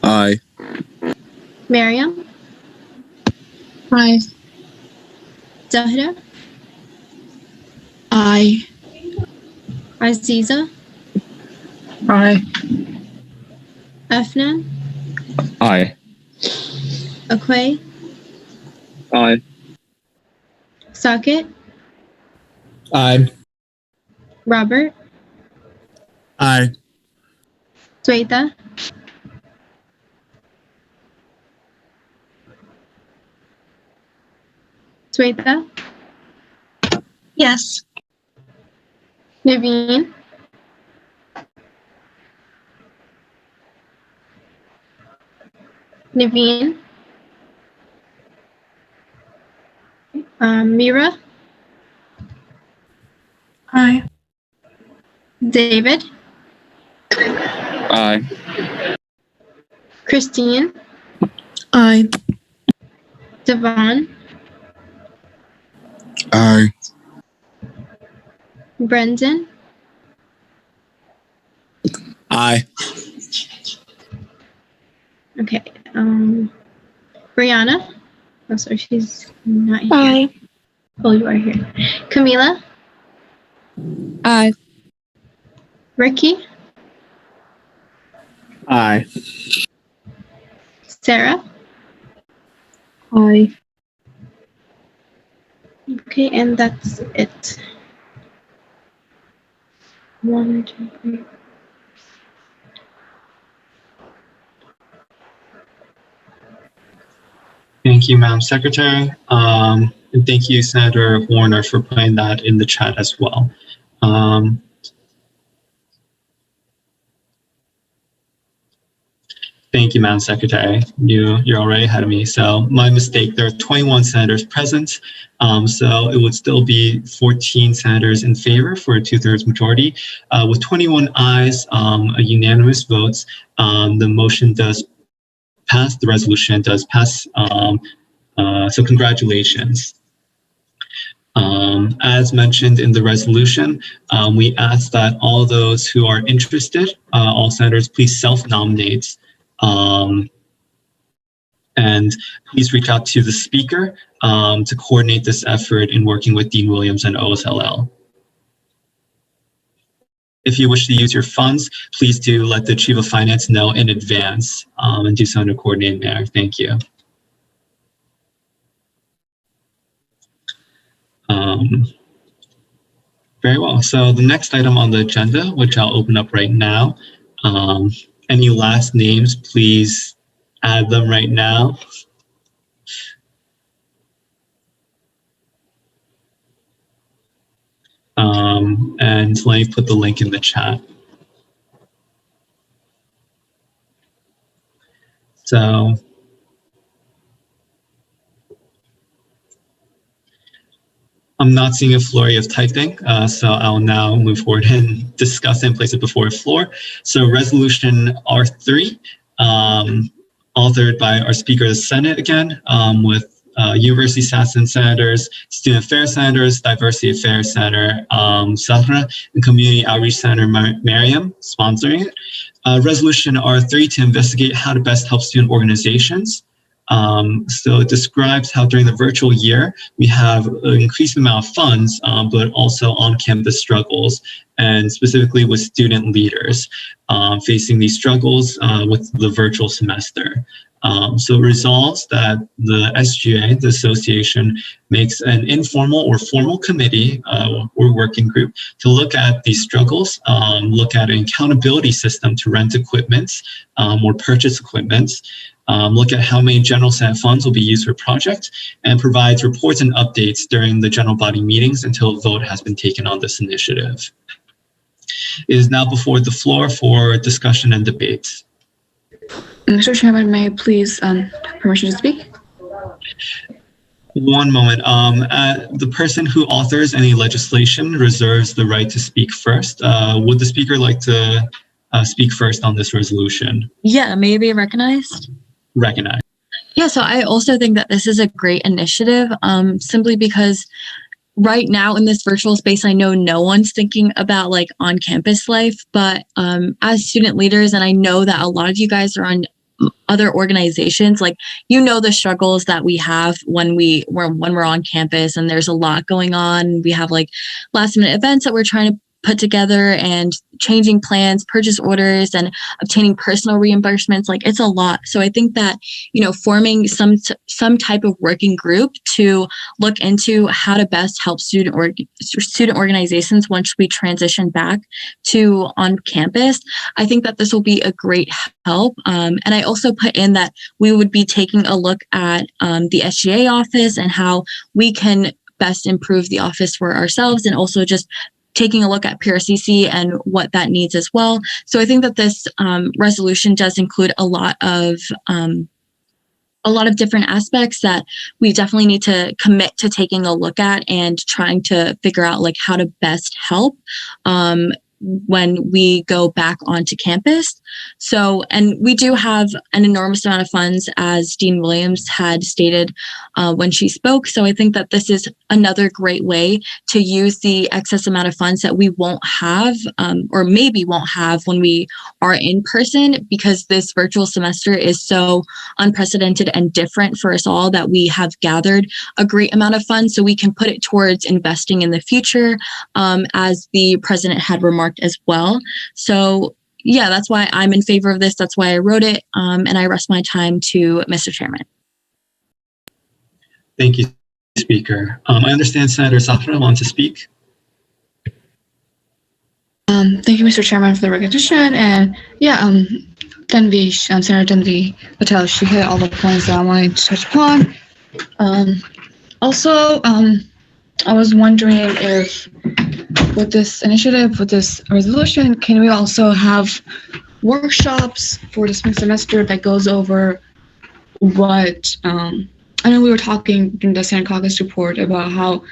Aye. Miriam. Aye. Zahra. Aye. Aziza. Aye. Afnan. Aye. Akwe. Aye. Socket. Aye. Robert. Aye. Sweta. Sweta. Yes. Naveen. Naveen. Mira. Aye. David. Aye. Christine. Aye. Devon. Aye. Brendan. Aye. Okay. Brianna. Oh, sorry, she's not here. Aye. Oh, you are here. Camila. Aye. Ricky. Aye. Sarah. Aye. Okay, and that's it. 1, 2, 3. Thank you, Madam Secretary. And thank you, Senator Warner, for putting that in the chat as well. Thank you, Madam Secretary. You're already ahead of me. So my mistake, there are 21 senators present. So it would still be 14 senators in favor for a 2/3 majority. With 21 ayes, a unanimous vote, the motion does pass, the resolution does pass. So congratulations. As mentioned in the resolution, we ask that all those who are interested, all senators, please self-nominate. And please reach out to the speaker to coordinate this effort in working with Dean Williams and OSLL. If you wish to use your funds, please do let the Chief of Finance know in advance and do so in a coordinated manner. Thank you. Very well. So the next item on the agenda, which I'll open up right now, any last names, please add them right now. And let me put the link in the chat. So I'm not seeing a flurry of typing, so I'll now move forward and discuss it and place it before the floor. So Resolution R3, authored by our Speaker of the Senate again, with University Assistant Senators, Student Affairs Senators, Diversity Affairs Senator Sahra, and Community Outreach Senator Miriam sponsoring it. Resolution R3 to investigate how to best help student organizations. So it describes how during the virtual year, we have an increased amount of funds, but also on-campus struggles, and specifically with student leaders facing these struggles with the virtual semester. So it resolves that the SGA, the association, makes an informal or formal committee or working group to look at these struggles, look at an accountability system to rent equipment or purchase equipment, look at how many general Senate funds will be used for projects, and provides reports and updates during the general body meetings until a vote has been taken on this initiative. It is now before the floor for discussion and debate. Mr. Chairman, may I please have permission to speak? One moment. The person who authors any legislation reserves the right to speak first. Would the speaker like to speak first on this resolution? Yeah, may I be recognized? Recognized. Yeah, so I also think that this is a great initiative, simply because right now in this virtual space, I know no one's thinking about like on-campus life, but as student leaders, and I know that a lot of you guys are on other organizations, like, you know, the struggles that we have when we're on campus and there's a lot going on. We have like last minute events that we're trying to put together and changing plans, purchase orders, and obtaining personal reimbursements. Like, it's a lot. So I think that, you know, forming some type of working group to look into how to best help student organizations once we transition back to on campus, I think that this will be a great help. And I also put in that we would be taking a look at the SGA office and how we can best improve the office for ourselves, and also just taking a look at PRCC and what that needs as well. So I think that this resolution does include a lot of different aspects that we definitely need to commit to taking a look at and trying to figure out like how to best help when we go back onto campus. So, and we do have an enormous amount of funds, as Dean Williams had stated when she spoke. So I think that this is another great way to use the excess amount of funds that we won't have, or maybe won't have when we are in person, because this virtual semester is so unprecedented and different for us all, that we have gathered a great amount of funds so we can put it towards investing in the future, as the president had remarked as well. So yeah, that's why I'm in favor of this. That's why I wrote it. And I rest my time to Mr. Chairman. Thank you, Speaker. I understand Senator Safra wants to speak. Thank you, Mr. Chairman, for the recognition. And yeah, Senator Denvi Patel, she hit all the points that I wanted to touch upon. Also, I was wondering if with this initiative, with this resolution, can we also have workshops for this next semester that goes over what, I know we were talking in the Senate Caucus report about how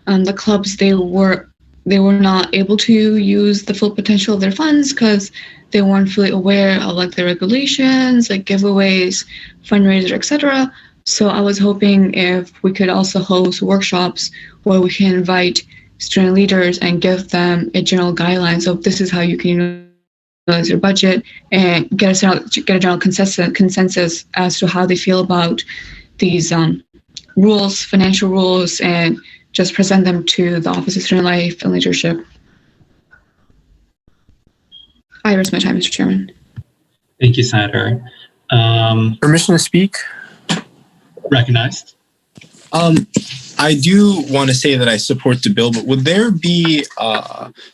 the clubs, they were not able to use the full potential of their funds because they weren't fully aware of like the regulations, like giveaways, fundraiser, etc. So I was hoping if we could also host workshops where we can invite student leaders and give them a general guideline. So this is how you can utilize your budget, and get a general consensus as to how they feel about these rules, financial rules, and just present them to the Office of Student Life and Leadership. I rest my time, Mr. Chairman. Thank you, Senator. Permission to speak? Recognized. I do want to say that I support the bill, but would there be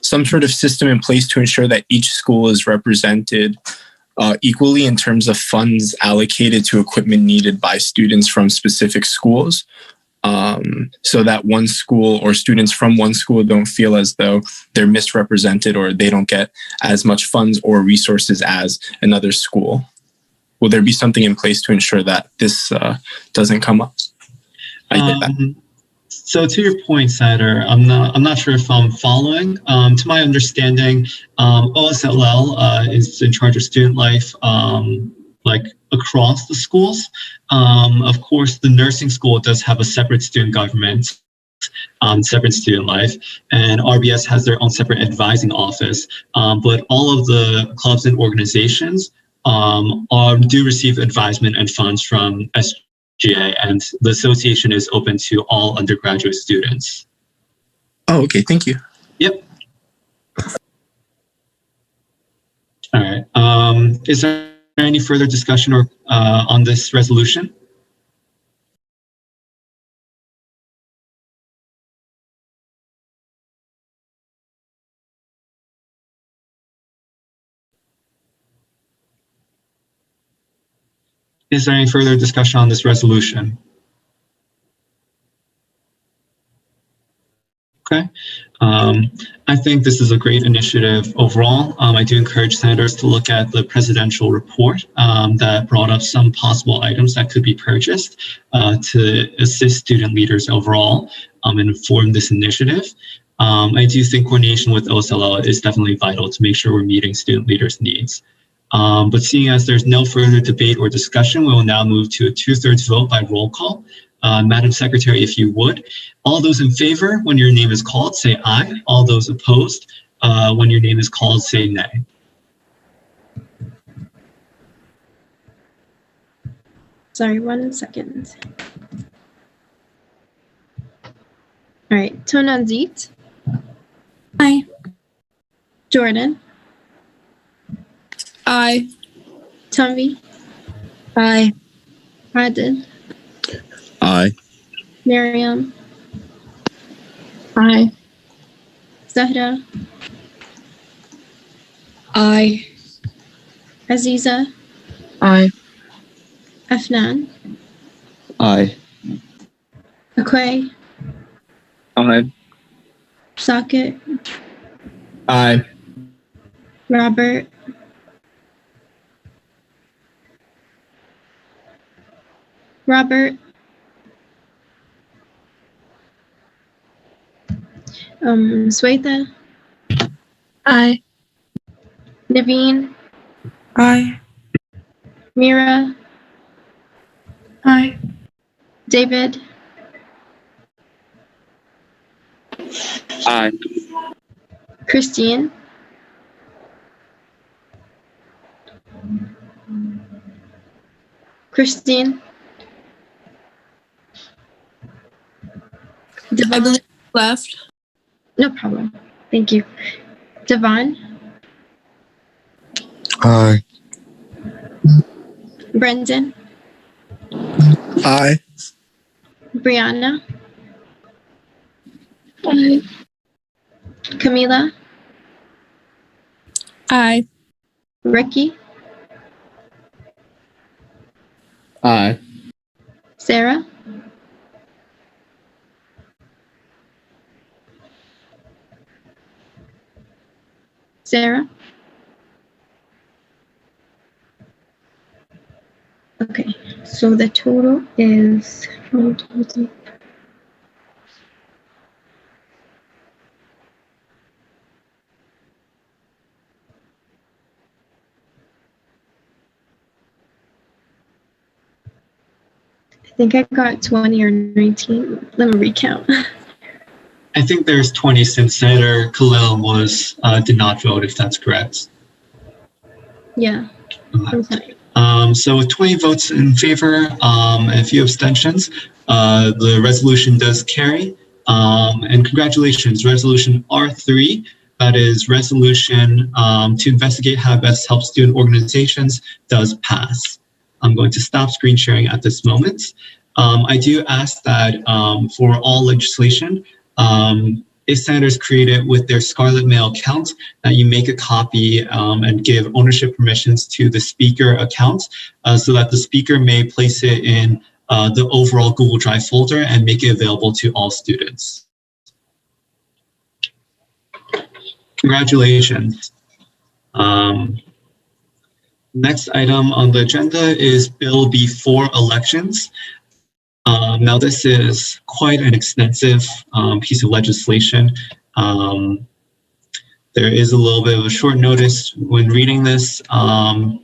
some sort of system in place to ensure that each school is represented equally in terms of funds allocated to equipment needed by students from specific schools, so that one school or students from one school don't feel as though they're misrepresented or they don't get as much funds or resources as another school? Will there be something in place to ensure that this doesn't come up? So to your point, Senator, I'm not sure if I'm following. To my understanding, OSLL is in charge of student life, like across the schools. Of course, the nursing school does have a separate student government. separate student life, and RBS has their own separate advising office. But all of the clubs and organizations do receive advisement and funds from SGA, and the association is open to all undergraduate students. Oh, okay. Thank you. Yep. All right. Is there any further discussion or on this resolution? Is there any further discussion on this resolution? Okay. I think this is a great initiative overall. I do encourage senators to look at the presidential report that brought up some possible items that could be purchased to assist student leaders overall and inform this initiative. I do think coordination with OSLL is definitely vital to make sure we're meeting student leaders' needs. But seeing as there's no further debate or discussion, we will now move to a 2/3 vote by roll call. Madam Secretary, if you would. All those in favor, when your name is called, say aye. All those opposed, when your name is called, say nay. Sorry, 1 second. All right, Tonanzit. Aye. Jordan. Aye. Tanvi. Aye. Adil. Aye. Miriam. Aye. Zahra. Aye. Aziza. Aye. Afnan. Aye. Akwe. Aye. Socket. Aye. Robert. Robert. Swetha. Aye. Naveen. Aye. Mira. Aye. David. Aye. Christine. Christine. I believe left. No problem. Thank you. Devon. Aye. Brendan. Aye. Brianna. Aye. Camila. Aye. Ricky. Aye. Sarah. Sarah. Okay, so the total is 1, 2, 3. I think I got 20 or 19. Let me recount. I think there's 20 since Senator Khalil did not vote, if that's correct. Yeah. I'm sorry. So with 20 votes in favor and a few abstentions, the resolution does carry. And congratulations, Resolution R3, that is resolution to investigate how best help student organizations, does pass. I'm going to stop screen sharing at this moment. I do ask that for all legislation, if senators create it with their Scarlet Mail account, that you make a copy and give ownership permissions to the speaker account so that the speaker may place it in the overall Google Drive folder and make it available to all students. Congratulations. Next item on the agenda is Bill B4 elections. Now this is quite an extensive piece of legislation. There is a little bit of a short notice when reading this, and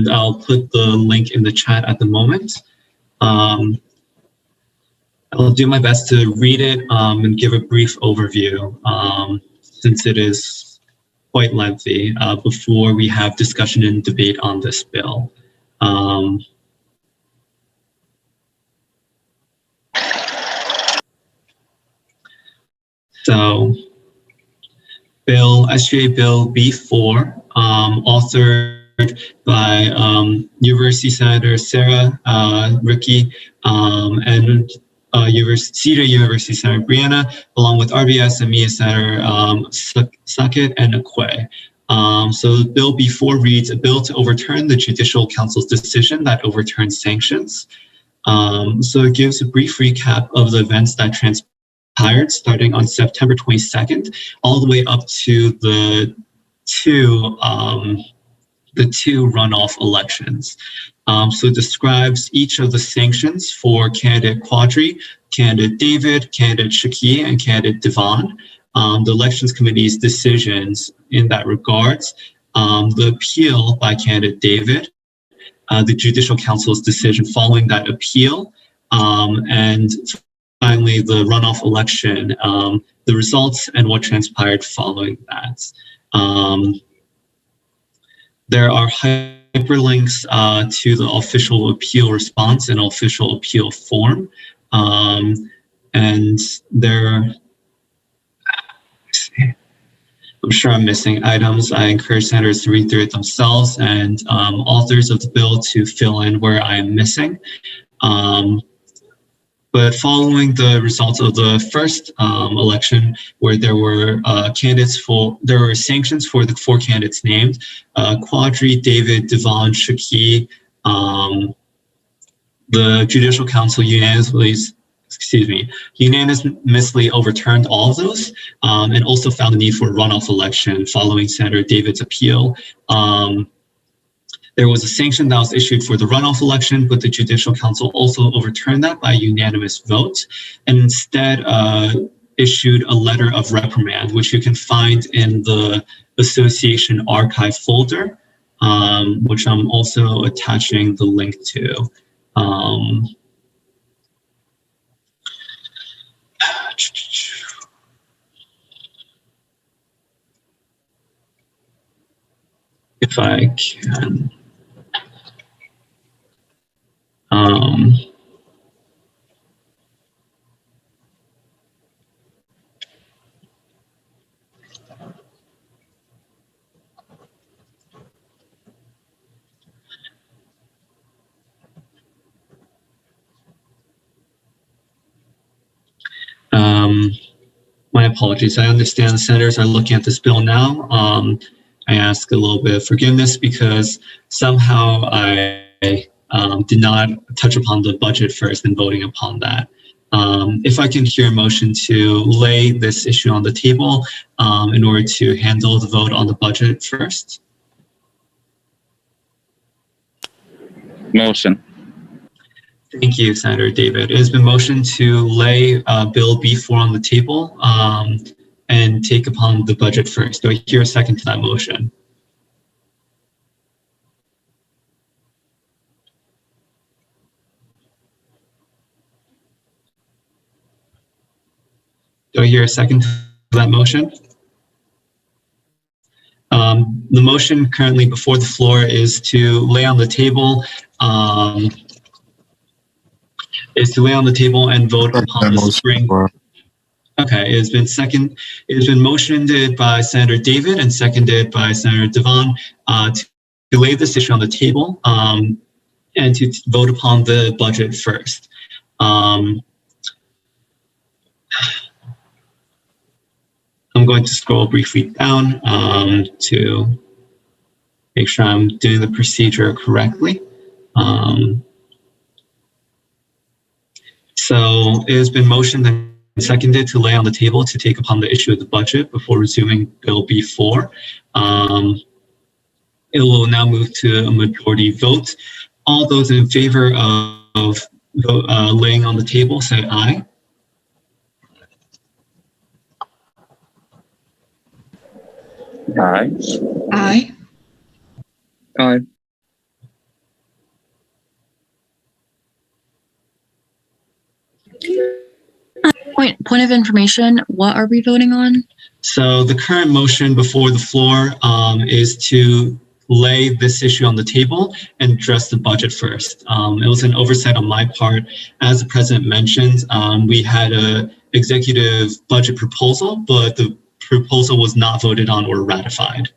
I'll put the link in the chat at the moment. I'll do my best to read it and give a brief overview since it is quite lengthy before we have discussion and debate on this bill. So, SGA Bill B4, authored by University Senator Sarah Ricky and CJ University Senator Brianna, along with RBS and MIA Senator Sackett and Akwe. So Bill B4 reads, a bill to overturn the Judicial Council's decision that overturns sanctions. So it gives a brief recap of the events that transpired starting on September 22nd, all the way up to the two runoff elections. So it describes each of the sanctions for candidate Quadri, candidate David, candidate Shaki, and candidate Devon. The Elections Committee's decisions in that regards, the appeal by candidate David, the Judicial Council's decision following that appeal, and finally the runoff election, the results and what transpired following that. There are hyperlinks to the official appeal response and official appeal form. And there, I'm sure I'm missing items. I encourage senators to read through it themselves and authors of the bill to fill in where I am missing. But following the results of the first election, where there were there were sanctions for the 4 candidates named, Quadri, David, Devon, Shaki, the Judicial Council unanimously overturned all of those, and also found the need for a runoff election following Senator David's appeal. There was a sanction that was issued for the runoff election, but the Judicial Council also overturned that by unanimous vote and instead issued a letter of reprimand, which you can find in the Association archive folder, which I'm also attaching the link to. If I can. My apologies. I understand the senators are looking at this bill now. I ask a little bit of forgiveness because somehow I did not touch upon the budget first and voting upon that. If I can hear a motion to lay this issue on the table in order to handle the vote on the budget first. Motion. Thank you, Senator David. It has been motioned to lay Bill B4 on the table and take upon the budget first. Do I hear a second to that motion? Do I hear a second to that motion? The motion currently before the floor is to lay on the table and vote upon the spring. Okay, it has been motioned by Senator David and seconded by Senator Devon to lay this issue on the table and to vote upon the budget first. I'm going to scroll briefly down to make sure I'm doing the procedure correctly. So it has been motioned and seconded to lay on the table to take upon the issue of the budget before resuming Bill B4. It will now move to a majority vote. All those in favor of laying on the table, say aye. Aye. Aye. Aye. point of information, what are we voting on? So the current motion before the floor is to lay this issue on the table and address the budget first. It was an oversight on my part. As the president mentioned, we had a executive budget proposal, but the proposal was not voted on or ratified.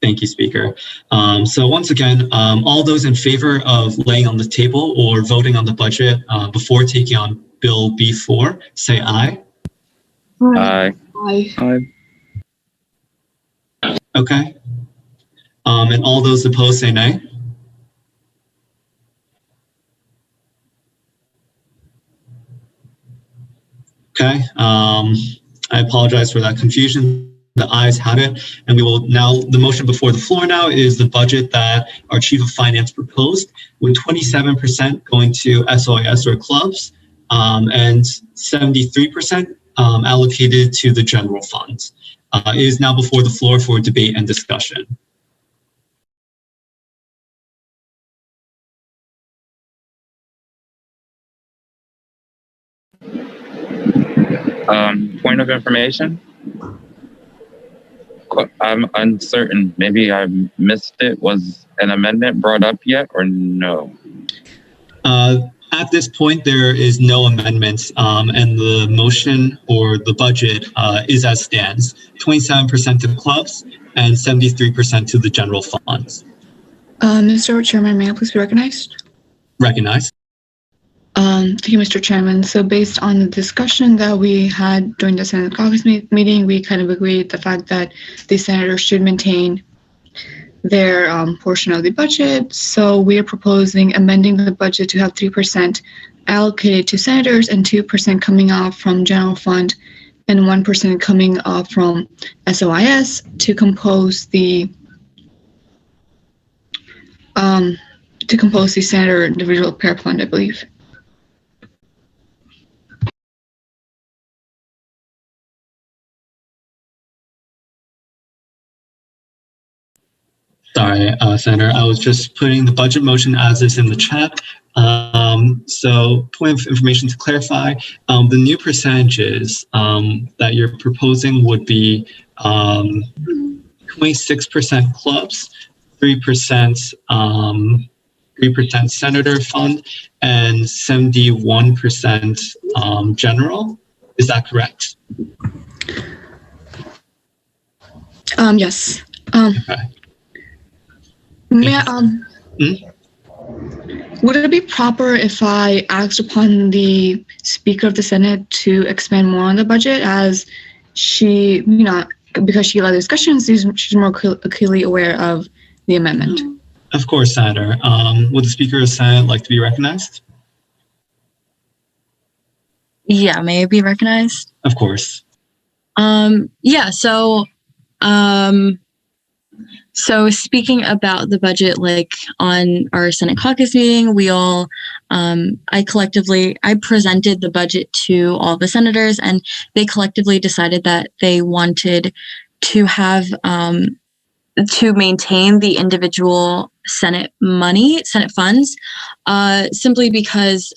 Thank you, Speaker. So once again, all those in favor of laying on the table or voting on the budget before taking on Bill B4, say aye. Aye. Aye. Okay. And all those opposed say nay. Okay. I apologize for that confusion. The ayes have it, and we will now, the motion before the floor now is the budget that our Chief of Finance proposed, with 27% going to SOIS or clubs, and 73% allocated to the general fund. It is now before the floor for debate and discussion. Point of information. I'm uncertain. Maybe I missed it. Was an amendment brought up yet or no? At this point, there is no amendments, and the motion or the budget is as stands, 27% to clubs and 73% to the general funds. Mr. Chairman, may I please be recognized? Recognized. Thank you, Mr. Chairman. So based on the discussion that we had during the Senate caucus meeting, we kind of agreed the fact that the senators should maintain their portion of the budget. So we are proposing amending the budget to have 3% allocated to senators and 2% coming off from general fund and 1% coming off from SOIS to compose the senator individual pair fund, I believe. Sorry, Senator, I was just putting the budget motion as is in the chat. So point of information to clarify, the new percentages that you're proposing would be 26% clubs, 3% senator fund, and 71% general. Is that correct? Yes. Okay. May I, would it be proper if I asked upon the Speaker of the Senate to expand more on the budget, as she, because she led discussions, she's more acutely aware of the amendment? Of course, Senator. Would the Speaker of the Senate like to be recognized? Yeah, may I be recognized? Of course. Yeah, so speaking about the budget, like on our Senate caucus meeting, we all, I presented the budget to all the senators, and they collectively decided that they wanted to have, to maintain the individual Senate funds, simply because,